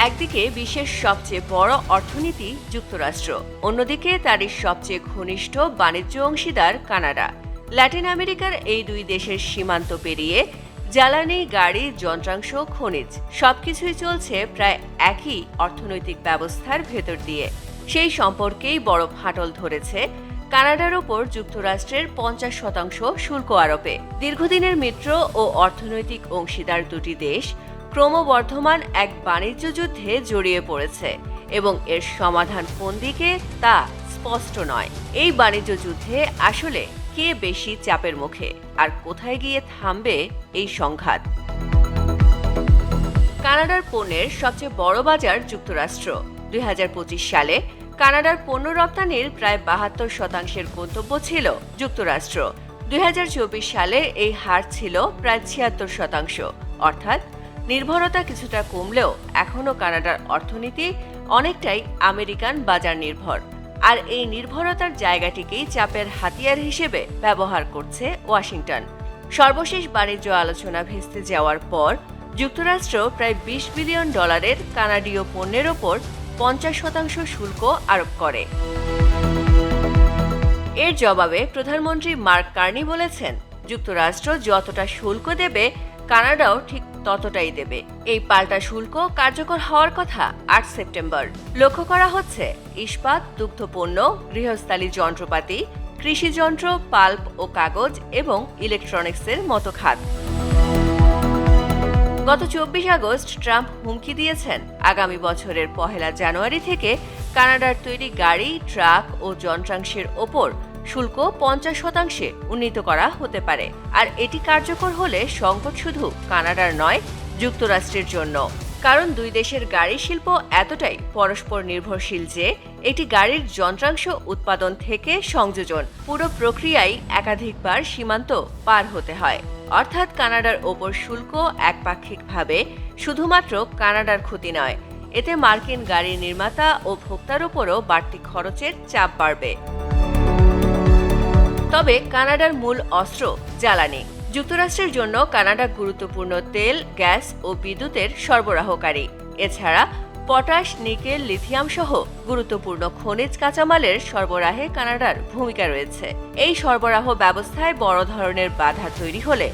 একদিকে বিশ্বের সবচেয়ে বড় অর্থনীতি যুক্তরাষ্ট্র, অন্যদিকে তারই সবচেয়ে ঘনিষ্ঠ বাণিজ্য অংশীদার কানাডা। ল্যাটিন আমেরিকার এই দুই দেশের সীমান্ত পেরিয়ে জ্বালানি, গাড়ি, যন্ত্রাংশ, খনিজ সবকিছুই চলছে প্রায় একই অর্থনৈতিক ব্যবস্থার ভেতর দিয়ে। সেই সম্পর্কেই বড় ফাটল ধরেছে কানাডার ওপর যুক্তরাষ্ট্রের 50% শুল্ক আরোপে। দীর্ঘদিনের মিত্র ও অর্থনৈতিক অংশীদার দুটি দেশ ক্রমবর্ধমান এক বাণিজ্য যুদ্ধে জড়িয়ে পড়েছে এবং এর সমাধান কোন দিকে তা স্পষ্ট নয়। এই বাণিজ্য যুদ্ধে আসলে কে বেশি চাপের মুখে আর কোথায় গিয়ে থামবে এই সংঘাত? কানাডার পণ্যের সবচেয়ে বড় বাজার যুক্তরাষ্ট্র। 2025 সালে কানাডার পণ্য রপ্তানির প্রায় 72% গন্তব্য ছিল যুক্তরাষ্ট্র। 2024 সালে এই হার ছিল প্রায় 76%। অর্থাৎ নির্ভরতা কিছুটা কমলেও এখনও কানাডার অর্থনীতি অনেকটাই আমেরিকান বাজার নির্ভর। আর এই নির্ভরতার জায়গাটিকেই চাপের হাতিয়ার হিসেবে ব্যবহার করছে ওয়াশিংটন। সর্বশেষ বাণিজ্য আলোচনা ভেস্তে যাওয়ার পর যুক্তরাষ্ট্র প্রায় $20 বিলিয়ন কানাডীয় পণ্যের ওপর 50% শুল্ক আরোপ করে। এর জবাবে প্রধানমন্ত্রী মার্ক কার্নি বলেছেন, যুক্তরাষ্ট্র যতটা শুল্ক দেবে কানাডাও ঠিক ততটাই দেবে। এই পাল্টা শুল্ক কার্যকর হওয়ার কথা 8 সেপ্টেম্বর। লক্ষ্য করা হচ্ছে ইস্পাত, দুগ্ধপণ্য, গৃহস্থালী যন্ত্রপাতি, কৃষিযন্ত্র, পাল্প ও কাগজ এবং ইলেকট্রনিক্সের মতো খাত। গত 24 আগস্ট ট্রাম্প হুমকি দিয়েছেন, আগামী বছরের 1 জানুয়ারি থেকে কানাডার তৈরি গাড়ি, ট্রাক ও যন্ত্রাংশের ওপর শুল্ক 50% উন্নীত করা হতে পারে। আর এটি কার্যকর হলে সংকট শুধু কানাডার নয়, যুক্তরাষ্ট্রের জন্য। কারণ দুই দেশের গাড়ি শিল্প এতটাই পরস্পর নির্ভরশীল যে এটি গাড়ির যন্ত্রাংশ উৎপাদন থেকে সংযোজন পুরো প্রক্রিয়ায় একাধিকবার সীমান্ত পার হতে হয়। অর্থাৎ কানাডার ওপর শুল্ক একপাক্ষিকভাবে শুধুমাত্র কানাডার ক্ষতি নয়, এতে মার্কিন গাড়ি নির্মাতা ও ভোক্তার ওপরও বাড়তি খরচের চাপ বাড়বে। তবে কানাডার মূল অস্ত্র জ্বালানি। যুক্তরাষ্ট্রের জন্য কানাডা গুরুত্বপূর্ণ তেল, গ্যাস ও বিদ্যুতের সরবরাহকারী। এছাড়া পটাশ, নিকেল, লিথিয়াম সহ গুরুত্বপূর্ণ খনিজ কাঁচামালের সরবরাহে কানাডার ভূমিকা রয়েছে। এই সরবরাহ ব্যবস্থায় বড় ধরনের বাধা তৈরি হলে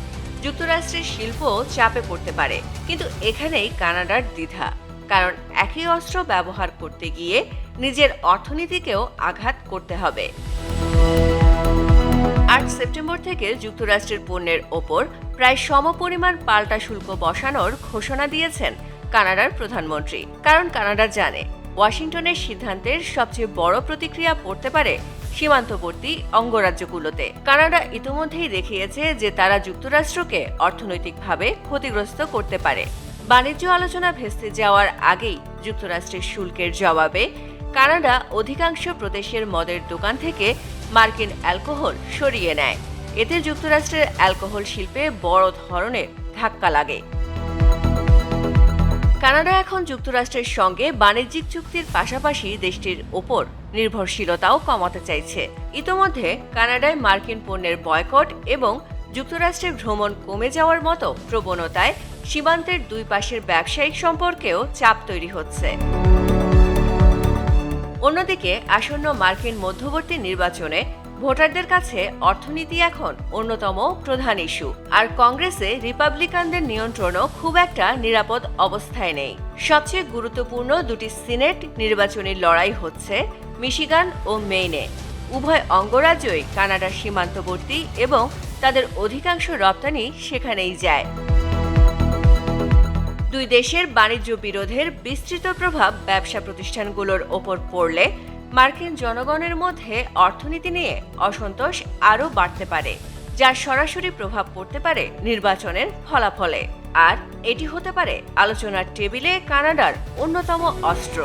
যুক্তরাষ্ট্রের শিল্প চাপে পড়তে পারে। কিন্তু এখানেই কানাডার দ্বিধা, কারণ একই অস্ত্র ব্যবহার করতে গিয়ে নিজের অর্থনীতিকেও আঘাত করতে হবে। 8 সেপ্টেম্বর থেকে যুক্তরাষ্ট্রের পণ্যের ওপর প্রায় সমপরিমাণ পাল্টা শুল্ক বসানোর ঘোষণা দিয়েছেন কানাডার প্রধানমন্ত্রী। কারণ কানাডা জানে ওয়াশিংটনের সিদ্ধান্তের সবচেয়ে বড় প্রতিক্রিয়া পড়তে পারে সীমান্তবর্তী অঙ্গরাজ্যগুলোতে। কানাডা ইতিমধ্যেই দেখিয়েছে যে তারা যুক্তরাষ্ট্রকে অর্থনৈতিকভাবে ক্ষতিগ্রস্ত করতে পারে। বাণিজ্য আলোচনা ভেস্তে যাওয়ার আগেই যুক্তরাষ্ট্রের শুল্কের জবাবে কানাডা অধিকাংশ প্রদেশের মদের দোকান থেকে মার্কিন অ্যালকোহল সরিয়ে নেয়। এতে যুক্তরাষ্ট্রের অ্যালকোহল শিল্পে বড় ধরনের ধাক্কা লাগে। কানাডা এখন যুক্তরাষ্ট্রের সঙ্গে বাণিজ্যিক চুক্তির পাশাপাশি দেশটির ওপর নির্ভরশীলতাও কমাতে চাইছে। ইতোমধ্যে কানাডায় মার্কিন পণ্যের বয়কট এবং যুক্তরাষ্ট্রে ভ্রমণ কমে যাওয়ার মতো প্রবণতায় সীমান্তের দুই পাশের ব্যবসায়িক সম্পর্কেও চাপ তৈরি হচ্ছে। অন্যদিকে আসন্ন মার্কিন মধ্যবর্তী নির্বাচনে ভোটারদের কাছে অর্থনীতি এখন অন্যতম প্রধান ইস্যু। আর কংগ্রেসে রিপাবলিকানদের নিয়ন্ত্রণও খুব একটা নিরাপদ অবস্থায় নেই। সবচেয়ে গুরুত্বপূর্ণ দুটি সিনেট নির্বাচনী লড়াই হচ্ছে মিশিগান ও মেইনে। উভয় অঙ্গরাজ্যই কানাডার সীমান্তবর্তী এবং তাদের অধিকাংশ রপ্তানি সেখানেই যায়। দুই দেশের বাণিজ্য বিরোধের বিস্তৃত প্রভাব ব্যবসা প্রতিষ্ঠানগুলোর ওপর পড়লে মার্কিন জনগণের মধ্যে অর্থনীতি নিয়ে অসন্তোষ আরও বাড়তে পারে, যার সরাসরি প্রভাব পড়তে পারে নির্বাচনের ফলাফলে। আর এটি হতে পারে আলোচনার টেবিলে কানাডার অন্যতম অস্ত্র।